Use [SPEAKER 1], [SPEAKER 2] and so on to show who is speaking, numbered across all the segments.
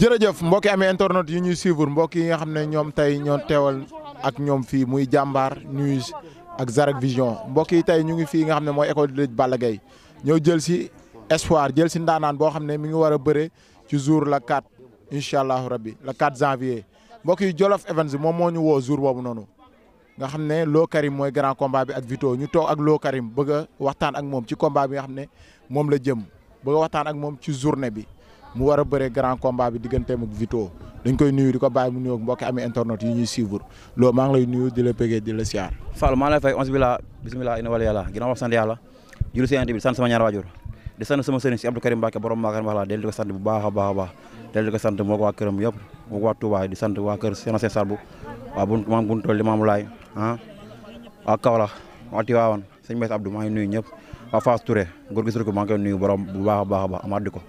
[SPEAKER 1] jërëjëf mbokki amee internet yi ñuy suivre mbokk yi nga xam ne ñoom tey ñoo teewal ak ñoom fii muy Jambar News ak Zarak Vision mbokk yi tey ñu ngi fii nga xam ne mooy école de lutte Balla Gaye ñëw jël si espoir jël si ndaanaan boo xam ne mi ngi war a bëre ci jour la 4 incha allahu rabbi le 4 janvier mbokk yi Jolof Events moom moo ñu woo jour boobu noonu nga xam ne Lo Karim mooy grand combat bi ak Vito ñu toog ak Lo Karim bëgg a waxtaan ak moom ci combat bi nga xam ne moom la jëm bëgg a waxtaan ak moom ci journée bi mu war a bëre grand combat bi digganteem ak Vito dañ koy nuyu di ko bàyyi mu nuyoog mbokki amee internet yi ñuy suivre Lo maa ngi lay nuyu di la bëggee di la siyaar.
[SPEAKER 2] Fall maa ngi lay fay onze bila bisimilah ina wala yàlla ginnaaw wax sant yàlla julli si bi sant sama ñaar waajur di sant sama sëriñ si Abdou Karim Mbacke borom Mbacke wax la dellu di ko sant bu baax a baax a baax dellu di ko sant moo ko waa këram yëpp moo ko waa Touba di sant waa kër Sénégal Salbu waa bu maam bu toll Limaamu Laay waa Kaolack waa Tiwaawan sëñ Mbaye Abdou maa ngi nuyu ñëpp waa Fass Touré góor gi ko maa ngi koy nuyu borom bu baax a baax a baax amaat di ko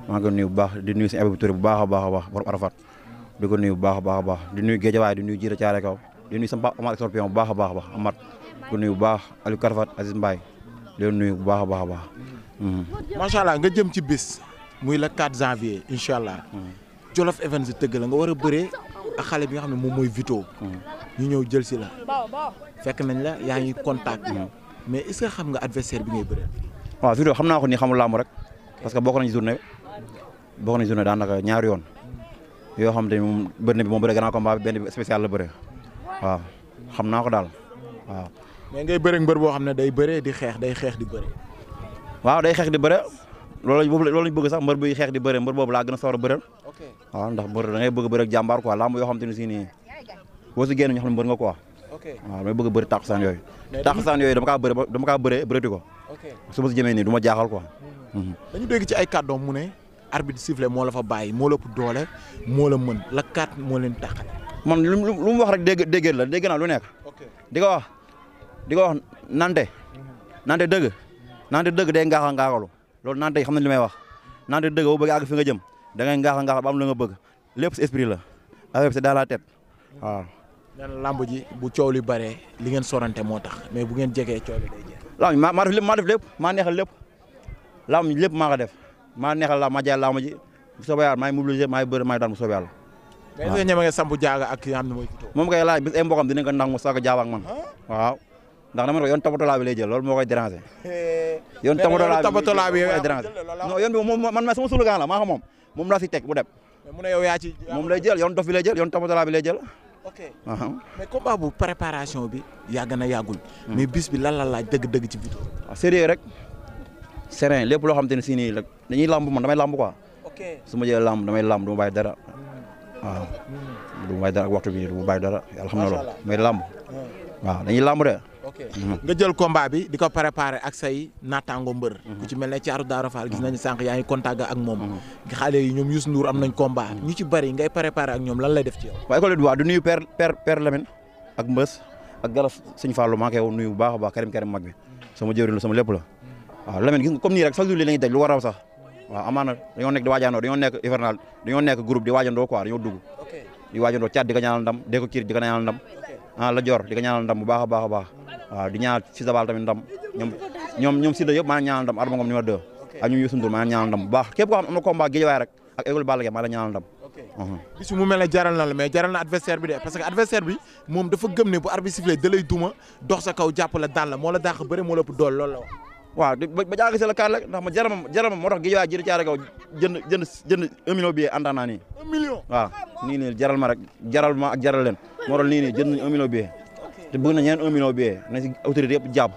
[SPEAKER 2] maa ngi koy nuyu bu baax di nuyu sëñ Abdou Touré bu baax a baax a baax borom Arafat di ko nuyu bu baax a baax a baax di nuyu Géejawaay di nuyu Jiira Caare Kaw di nuyu sama papa Amath Scorpion bu baax a baax a baax amaat di ko nuyu bu baax Aliou Karfat Aziz Mbaye di leen nuyu bu baax a baax a baax
[SPEAKER 1] macha allah nga jëm ci bis muy le 4 janvier incha allah Jolof Events tëgg la nga war a bëree ak xale bi nga xam ne moom mooy Vito ñu ñëw jël si la fekk nañ la yaa ngi contact mais est-ce que xam nga adversaire bi ngay bëree.
[SPEAKER 2] waaw Vito xam naa ko nii xamul làmb rek parce que bokk nañ journée daanaka ñaari yoon yoo xam te moom bëri na bi moom bëri grand combat bi benn bi spécial la bëre waaw xam naa ko daal waaw.
[SPEAKER 1] mais ngay bëre mbër boo xam ne day bëree di xeex day xeex di bëre.
[SPEAKER 2] waaw day xeex di bëre loolu lañ bëgg sax mbër buy xeex di bëre mbër boobu laa gën a sawar a bëre waaw ndax mbër da ngay bëgg bëre ak jàmbaar quoi lamb yoo xam te ne si nii boo si génn ñu xam ne mbër nga quoi waaw damay bëgg bëri tàqusaan yooyu dama kaa bëreeti ko su ma si jëmee nii du ma jaaxal quoi
[SPEAKER 1] dañu dégg ci ay kàddoom mu ne arbitre sifflé moo la fa bàyyi moo la ëpp doole moo la mën la 4 moo leen tàqale
[SPEAKER 2] man lu mu wax rek dégg la dégg naa lu nekk di ko wax nante dëgg day ngaaxalu loolu nante xam na li may wax nante dëgg boo bëgg àgg fi nga jëm da ngay ngaaxal ba am la nga bëgg lépp si esprit la affaire bi c'est dans la tête waaw.
[SPEAKER 1] nee na lamb ji bu coow li bëree li ngeen sorante moo tax mais bu ngeen jegee coow li day jeex.
[SPEAKER 2] lamb maa def lépp maa neexal lépp lamb ji lépp maa ko def maa neexal maa jaay lamb ji bu soobee yàlla maay mobiliser maay bëri maay daan bu soobee yàlla.
[SPEAKER 1] mais est-ce que ñeme nga sampu jaaga ak ki nga xam ne mooy Vito.
[SPEAKER 2] moom kay laaj bis ay mbokam dinañ ko ndax mu saako jaaw ak man waaw ndax dama ne ko yoon tabatolaa bi lay jël loolu moo koy déranger. yoon tabatolaa bi koy déranger non yoon bi moom man sama slogan la maa xam moom laa si teg bu dem.
[SPEAKER 1] mais mu ne yow yaa ci.
[SPEAKER 2] moom lay jël yoon dof bi lay jël yoon tabatolaa bi lay jël.
[SPEAKER 1] ok mais combat bu préparation bi yàgg na yàggul. mais bis bi lan la laaj dëgg-dëgg ci Vito.
[SPEAKER 2] waaw sérieux rek serein lépp loo xam te ne si nii la dañuy lamb man damay lamb quoi.
[SPEAKER 1] ok
[SPEAKER 2] su ma jëlee lamb damay lamb du ma bàyyi dara waaw. du ma bàyyi dara ak waxtu bi du ma bàyyi dara yàlla xam na loolu mais lamb waaw dañuy lamb de.
[SPEAKER 1] ok nga jël combat bi di ko préparer ak say naataango mbër. ku ci mel ne Thiatou Daouda Fall gis nañu sànq yaa ngi contact ak moom. xale yi ñoom Youssou Ndour am nañ combat. ñu ci bari ngay préparer ak ñoom lan lay def ci yow.
[SPEAKER 2] waaw école bi du nuyu père Lamine ak Mbës ak Galas Sëñ Fallou maa ngi koy nuyu bu baax a baax Karim mag bi sama jëwriñ la sama lépp la waaw Lamine gis nga comme nii rek chaque jour li lañuy teg lu war a sax waaw amaana dañoo nekk di waajandoo dañoo nekk hivernal dañoo nekk groupe di waajandoo quoi dañoo dugg di waajandoo Thiat di ko ñaanal ndam dee ko Kir di ko ñaanal ndam la Dior di ko ñaanal ndam bu baax a baax a baax waaw di ñaanal Fils de Balla tamit ndam ñoom Sida yëpp maa ngi ñaanal ndam Adama Ngom numéro 2 ak ñoom Youssou Ndour maa ngi ñaanal ndam bu baax képp koo xam am na combat Guédiawaye rek ak école Balla Gaye maa la ñaanal ndam
[SPEAKER 1] bis mu mel ne jaral na la mais jaral na adversaire bi de parce que adversaire bi moom dafa gëm ne bu arbitre sifflé da lay duma dox sa kaw jàpp la daan la moo la dàq bëre moo la ëpp dool loolu la wax
[SPEAKER 2] waaw ba jaaga si la kaar rek ndax ma jaral moo tax Guédiawaye jëri caare kaw jënd 1 million billet àndaan naa nii
[SPEAKER 1] 1 million
[SPEAKER 2] waaw nii jaral ma rek jaral ma ak jaral leen moo tax nii jënd nañ 1 million billet te bëgg na ñeneen 1 million billet na si autorité yëpp jàpp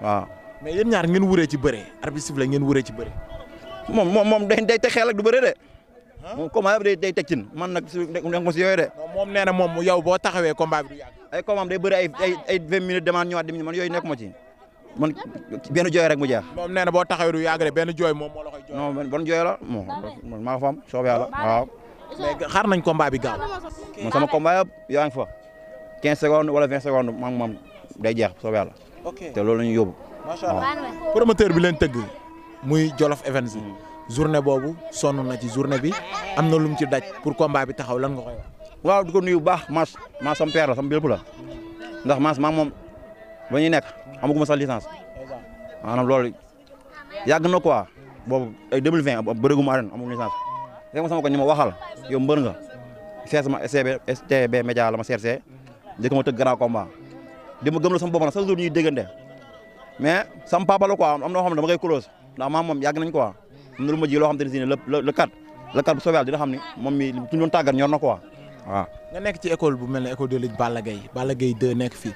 [SPEAKER 2] waaw mais
[SPEAKER 1] yéen ñaar ngeen wuree ci bëre arbitre sifflé ngeen wuree ci bëre
[SPEAKER 2] moom day teg xel ak du bëre de moom combat yëpp day teg cin man nag su nekk ma si yooyu de
[SPEAKER 1] moom nee na moom yow boo taxawee combat bi du yàgg
[SPEAKER 2] ay combat day bëri ay 20 minutes demande ñëwaat man yooyu nekk ma ci man benn jooy rek mu jeex
[SPEAKER 1] moom nee na boo taxawee du yàgg de benn jooy moom moo la koy jooy
[SPEAKER 2] non ban jooy la man maa ko fam soob yàlla waaw
[SPEAKER 1] mais xaar nañ combat bi gaaw
[SPEAKER 2] man sama combat yëpp yaa ngi fa 15 secondes wala 20 secondes moom day jeex soob yàlla te loolu la ñu yóbbu
[SPEAKER 1] macha allah promoteur bi leen tëgg muy Jolof Events journée boobu sonn na ci journée bi am na lu mu ci daj pour combat bi taxaw lan nga koy wax.
[SPEAKER 2] waaw di ko nuyu bu baax Mass sama père la sama bépp la ndax Mass maa moom ba ñuy nekk amaguma sax licence maanaam loolu yàgg na quoi boobu ay 2020 bëreeguma arène amaguma licence fekk ma sama ko ñu ma waxal yow mbër nga seet sama STB média la ma seetsee njëkk ma tëgg grand combat di ma gëm la sama bopp nag chaque jour ñuy déggante mais sama papa la quoi am na loo xam ne dama koy close ndax maam moom yàgg nañ quoi am na lu ma ji loo xam te ne si ne le 4 bu soobee yàlla dina xam ni moom mi ñu doon tàggat ñor na quoi waaw.
[SPEAKER 1] nga nekk ci école bu mel ne école de lutte Balla Gaye 2 nekk fii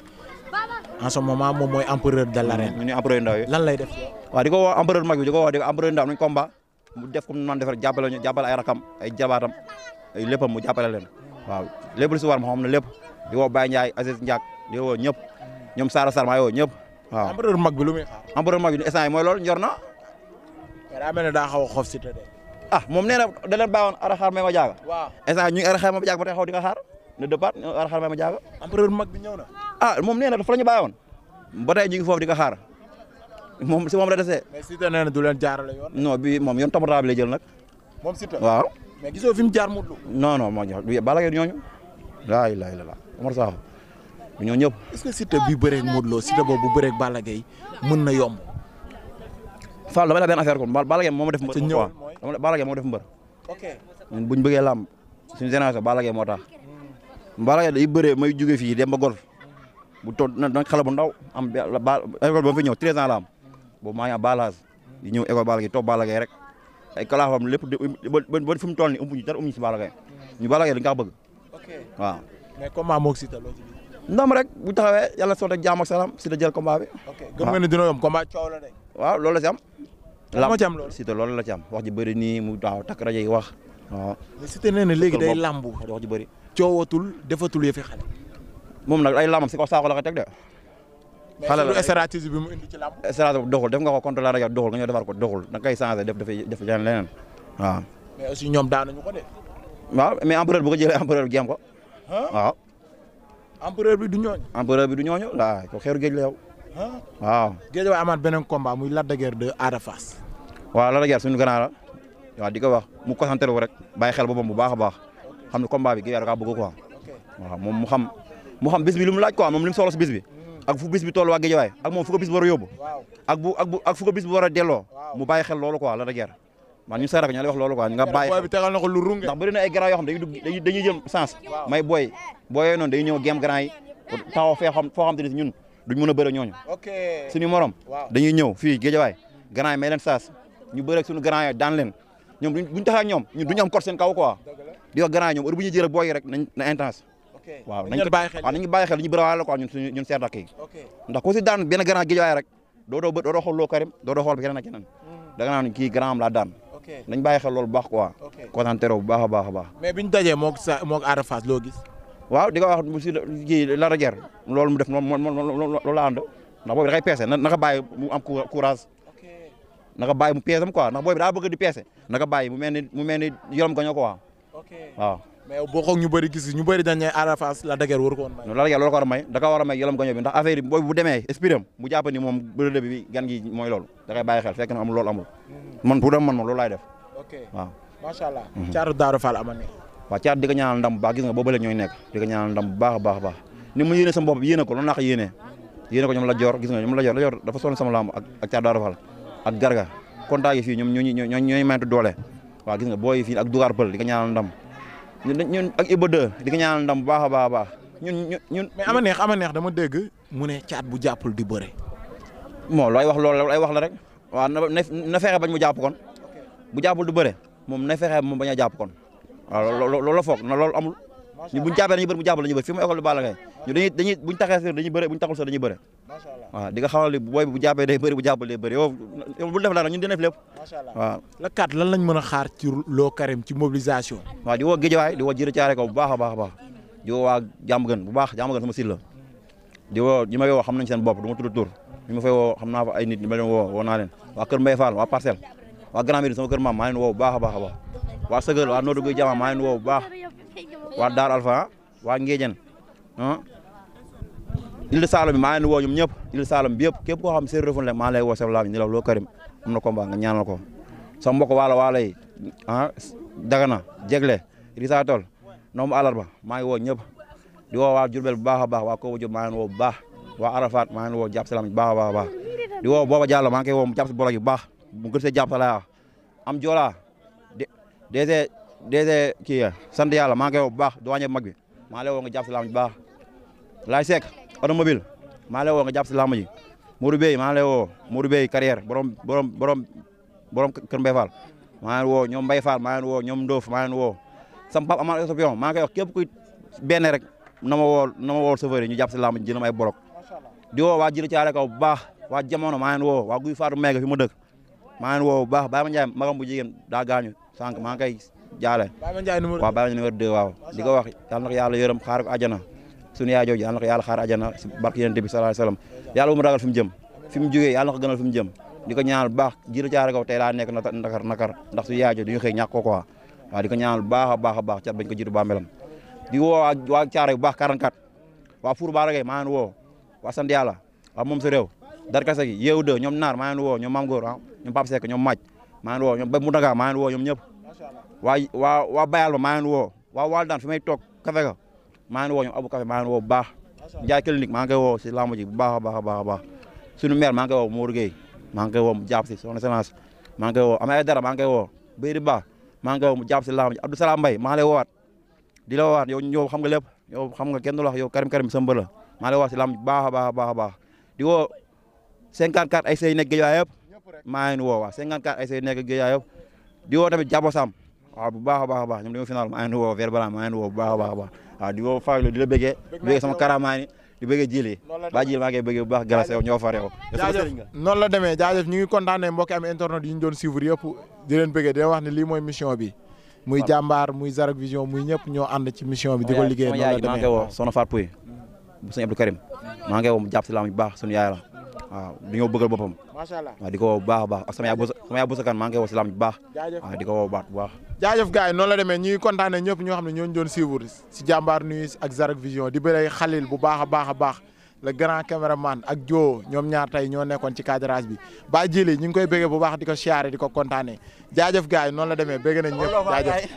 [SPEAKER 1] en ce moment moom mooy empereur de l'arène.
[SPEAKER 2] ñu ne empereur ndaw yi
[SPEAKER 1] lan lay def.
[SPEAKER 2] waaw di ko woo empereur mag bi di ko woo di ko empereur ndaw nañ combat mu def comme naan def rek jàppale ay rakam ay jabaatam ay léppam mu jàppale leen waaw lépp lu si war ma xam ne lépp di woo Baye Ndiaye Aziz Ndiak di woo ñëpp ñoom Sara Sarr maa woo ñëpp waaw.
[SPEAKER 1] empereur mag bi lu muy xaar.
[SPEAKER 2] empereur mag bi instant yi mooy loolu ñor na.
[SPEAKER 1] mais daa mel ne daa xaw a xof si te de.
[SPEAKER 2] moom nee na da leen bàyyiwoon ara xaar may ma jaaga.
[SPEAKER 1] waaw
[SPEAKER 2] instant ñu ngi ara xaar may ma jaaga ba tey xaw di nga xaar ne départ ara xaar may ma jaaga.
[SPEAKER 1] empereur mag bi ñëw na.
[SPEAKER 2] moom nee na dafa la ñu bàyyiwoon ba tey ñu ngi foofu di nga xaar moom si moom la desee.
[SPEAKER 1] mais Siteu nee na du leen jaarale yoon.
[SPEAKER 2] non bi moom yoon tamata bi lay jël nag.
[SPEAKER 1] moom Siteu
[SPEAKER 2] waaw.
[SPEAKER 1] mais gisoo fi mu jaar Modou Lo.
[SPEAKER 2] non moo jox Balla Gaye ñooñu. laa ilaaha illallaah Omar Sakho ñoo ñëpp.
[SPEAKER 1] est-ce que Siteu bi bëreeg Modou Lo Siteu boobu bu bëreeg Balla Gaye mën na yomb.
[SPEAKER 2] Fall dama la benn affaire kon Balla Gaye moo ma def mbër.
[SPEAKER 1] ñëwal
[SPEAKER 2] quoi Balla Gaye moo def mbër.
[SPEAKER 1] ok
[SPEAKER 2] ñun buñ bëggee làmb suñu génération Balla Gaye moo tax. Balla Gaye day bëree may jóge fii dem ba golf bu toog nag xale bu ndaw am école ba fi ñëw 13 ans la am boobu maa ngi am balage di ñëw école Balla Gaye toog Balla Gaye rek ay kalaafam lépp ba fi mu toll nii umuñu dara umuñu si Balla Gaye ñu Balla Gaye dañu kaa bëgg waaw.
[SPEAKER 1] mais comment moog Siteu loo ci
[SPEAKER 2] ndam rek bu taxawee yàlla soog a jaam ak salaam Siteu jël combat bi.
[SPEAKER 1] ok gëm nga ne dina yomb combat coow la de.
[SPEAKER 2] waaw loolu la ci am.
[SPEAKER 1] moo ci am loolu
[SPEAKER 2] Siteu loolu la ci am wax ji bëri nii mu waaw takk rajo yi wax waaw.
[SPEAKER 1] mais Siteu nee na léegi day lambu
[SPEAKER 2] wax ji bëri.
[SPEAKER 1] coowatul defatul yëfi xale.
[SPEAKER 2] moom nag ay lamam si kaw saako la ko teg de.
[SPEAKER 1] xale la stratégie bi mu indi ci lamb.
[SPEAKER 2] stratégie doxul def nga ko contre la rajo doxul nga ñëw defar ko doxul da nga koy changé def leneen waaw.
[SPEAKER 1] mais aussi ñoom daanuñu ko de.
[SPEAKER 2] waaw mais empereur bu ko jëlee empereur bi géem ko. waaw.
[SPEAKER 1] empereur bi du ñooñu.
[SPEAKER 2] empereur bi du ñooñu waaw ko xeeru géej la yow. waaw.
[SPEAKER 1] géej waaye amaat beneen combat muy Lac de Guiers 2 Ada Fass.
[SPEAKER 2] waaw Lac de Guiers suñu grand la waaw di ko wax mu concentré wu rek bàyyi xel boppam bu baax a baax xam ne combat bi géej da kaa bëgg quoi waaw moom mu xam bis bi lu mu laaj quoi moom li mu soxla si bis bi ak fu bis bi toll waa géej waay ak moom fu ko bis bi war a yóbbu ak fu ko bis bi war a delloo mu bàyyi xel loolu quoi Lac de Guiers man ñu seerak ñoo lay wax loolu quoi ñu nga bàyyi
[SPEAKER 1] bi tegal na ko lu runge
[SPEAKER 2] ndax bëri na ay grand yoo xam dañuy jël sens may booy yooyu noonu dañuy ñëw gem grand yi taxaw foo xam te ne ñun duñ mën a bëre ñooñu suñu morom dañuy ñëw fii géejawaay grand yi may leen saas ñu bëre ak suñu grand yi daan leen ñoom buñ taxee ak ñoom ñun duñu am kor seen kaw quoi di wax grand yi ñoom heure bu ñuy jël ak booy yi rek na intense waaw nañu bàyyi xel ñu bëre waale quoi ñun seet ak yi ndax ku si daan benn grand géejawaay rek doo xool loo Karim doo xool keneen ak keneen da nga naan kii grand am laa daan nañ bàyyi xel loolu bu baax quoi concentré bu baax a baax a baax
[SPEAKER 1] mais biñu dajee moog Ada Fass loo gis
[SPEAKER 2] waaw di ko wax si kii Lac de Guiers loolu mu def loolu la ànd ndax boobu da koy peese naka bàyyi mu am courage naka bàyyi mu peesam quoi ndax boobu daa bëgg di peese naka bàyyi mu mel ni yorom gañoo quoi waaw
[SPEAKER 1] mais boo xoog ñu bëri gis ñu bëri dañ ne Ada Fass Lac de Guiers waru ko woon may
[SPEAKER 2] Lac de Guiers loolu ko war a may da ko war a may yorom gañoo bi ndax affaire yi boobu bu demee esprit am mu jàpp ni moom bërëb bi gan gi mooy loolu da koy bàyyi xel fekk na amul loolu amul man pour dem man moom loolu laay def waaw
[SPEAKER 1] macha allah Thiatou Daouda Fall ama ne
[SPEAKER 2] waaw Thiatou di ko ñaanal ndam bu baax gis nga boobu la ñooy nekk di ko ñaanal ndam bu baax a baax a baax ni mu yéene sama bopp yéene ko loolu naa ko yéene ko ñoom la joor gis nga ñoom la joor dafa sonn sama lamb ak Thiatou Daouda Fall ak Garga contact yi fii ñoom ñooy maytu doole waaw gis nga booy fii ak Dougar Pël di ko ñaanal ndam ñun ak Iba 2 di ko ñaanal ndam bu baax a baax a baax ñun
[SPEAKER 1] mais ama neex dama dégg mu ne caat bu jàppul di bëre
[SPEAKER 2] bon looy wax loolu ay wax la rek waaw na fexe bañ mu jàpp kon bu jàppul du bëre moom na fexe moom bañ a jàpp kon waaw loolu la foog na loolu amul ñu buñ jàppee dañuy bëri bu jàppul dañuy bëri fii mu école Balla Gaye ñu dañuy buñ taxee sër dañuy bëre buñ taxul sër dañuy bëre waaw di nga xamal ni booy bu jàppee day bëri bu jàppul day bëri yow bu def dara ñun dina def lépp waaw
[SPEAKER 1] la kat lan lañ mën a xaar ci loo Karim ci mobilisation
[SPEAKER 2] waaw di woo Guédiawaye di woo Jiri Caare ko bu baax a baax a baax di woo waa Diamaguène bu baax Diamaguène sama sil la di woo ñi may woo xam nañ seen bopp du ma tudd tur ñi ma fay woo xam naa fa ay nit ñi ma leen woo naa leen waa kër Mbaye Fall waa Parcelles waa Grand Médine sama kër maam maa leen woo bu baax a baax a baax waa Sëgël waa Nodou Gueye Jama maa leen woo bu baax waa Dar Alpha waa Ngédiène Île Saloum bi maa leen woo ñoom ñëpp Île Saloum bi yëpp képp koo xam séeréer Refane la maa lay woo sa laam ni la loo Karim am na combat nga ñaanal ko sa mbokk waala yi Dagana Jegle Rissa Tol noomu àllarba maa ngi woo ñëpp di woo waa Diourbel bu baax a baax waa Koba Diop maa leen woo bu baax waa Arafat maa leen woo jàpp si laam bu baax a baax a baax di woo Booba Diallo maa ngi koy woo mu jàpp si bolog yi bu baax mu gën see jàpp sa laa am Joola DG DG kii sant yàlla maa ngi koy woo bu baax doyen mag bi maa lay woo nga jàpp si lamb ji bu baax Laay Seck automobile maa lay woo nga jàpp si lamb ji Modou Bey maa lay woo Modou Bey carrière borom Kër Mbaye Fall maa ngi woo ñoom Mbaye Fall maa ngi woo ñoom Ndof maa ngi woo sama papa Amar Esopion maa ngi koy wax képp kuy benn rek na ma woo chauffeur yi ñu jàpp si lamb ji jëlam ay bolok di woo waa Jili Caare kaw bu baax waa jamono maa ngi woo waa Guy Fatou Mega fi ma dëkk maa ngi woo bu baax Baye Ma Ndiaye magam bu jigéen daa gaañu sànq maa ngi koy jaale waaw Baye Ma numéro 2 waaw di ko wax yàlla na ko yàlla yërëm xaar ko àjjana suñu yaay jooju yàlla na ko yàlla xaar àjjana si barke Yonent bi sallallahu alayhi wasallam yàlla bu mu ragal fi mu jëm fi mu jógee yàlla na ko gënal fi mu jëm di ko ñaanal bu baax Jili Caare kaw tey laa nekk nakar ndax su yaay jooju duñu xëy ñàkk ko quoi waaw di ko ñaanal baax a baax cat bañ ko jiitu bàmmeelam di woo waa Caare bu baax 44 waa Four Bara Gaye maa ngi woo waa sant yàlla waa moom sa réew darkase gi yeewu de ñoom naar maa ngi woo ñoom Mame Gor ñoom Pape Seck ñoom Maaj maa ngi woo ñoom ba mu daga maa ngi woo ñoom ñëpp waa Bayal ba maa ngi woo waa Wal daan fi may toog kafe ga maa ngi woo ñoom Abou Café maa ngi woo bu baax Ndiaye clinique maa ngi koy woo si lamb ji bu baax a baax suñu maire maa ngi koy woo Mour Gueye maa ngi koy woo mu jàpp si son excellence maa ngi koy woo Amay Dara maa ngi koy woo Béyri Ba maa ngi koy woo mu jàpp si lamb ji Abdou Salam Mbaye maa ngi lay woowaat di la woowaat yow xam nga lépp yow xam nga kenn du la wax yow Karim sa mbër la maa ngi lay woowaat si lamb ji baax a baax di woo 54 ay say nekk Guédiawaye yëpp maa ngi woo waaw 54 ay say nekk Guédiawaye yëpp di woo tamit Jabo Sam waaw bu baax a baax ñoom dañoo final maa ngi woo Verbala maa ngi woo bu baax a baax waaw di woo Faglo di la bëggee sama karamaani di bëggee Jili ba Jili maa ngi bëggee bu baax galas yow ñoo far yow
[SPEAKER 1] noonu la demee jaajëf ñu ngi kontaanee mbokki am internet yi ñu doon suivre yëpp di leen bëggee di leen wax ne lii mooy mission bi muy jàmbaar muy Zarak Vision muy ñëpp ñoo ànd ci mission bi di ko liggéey noonu la demee
[SPEAKER 2] maa ngi woo Soxna Fatou Pouye bu sëñ Abdou Karim maa ngi woo mu jàpp si lamb bu baax suñu yaay la waaw di ñoo bëggal boppam
[SPEAKER 1] macha allah
[SPEAKER 2] waaw di ko woo bu baax a baax ak sama yaay Bosakan maa ngi woo si lamb bu baax waaw di ko woo baat bu baax
[SPEAKER 1] jaajëf gars yi noonu la demee ñu ngi kontaane ñëpp ñoo xam ne ñooñu doon suivre si Jàmbaar News ak Zarak Vision di bëre Khalil bu baax a baax le grand caméraman ak Jo ñoom ñaar tey ñoo nekkoon ci cadrage bi ba jili ñu ngi koy bëggee bu baax di ko siyaare di ko kontaane jaajëf gars yi noonu la demee bëgg nañ ñëpp jaajëf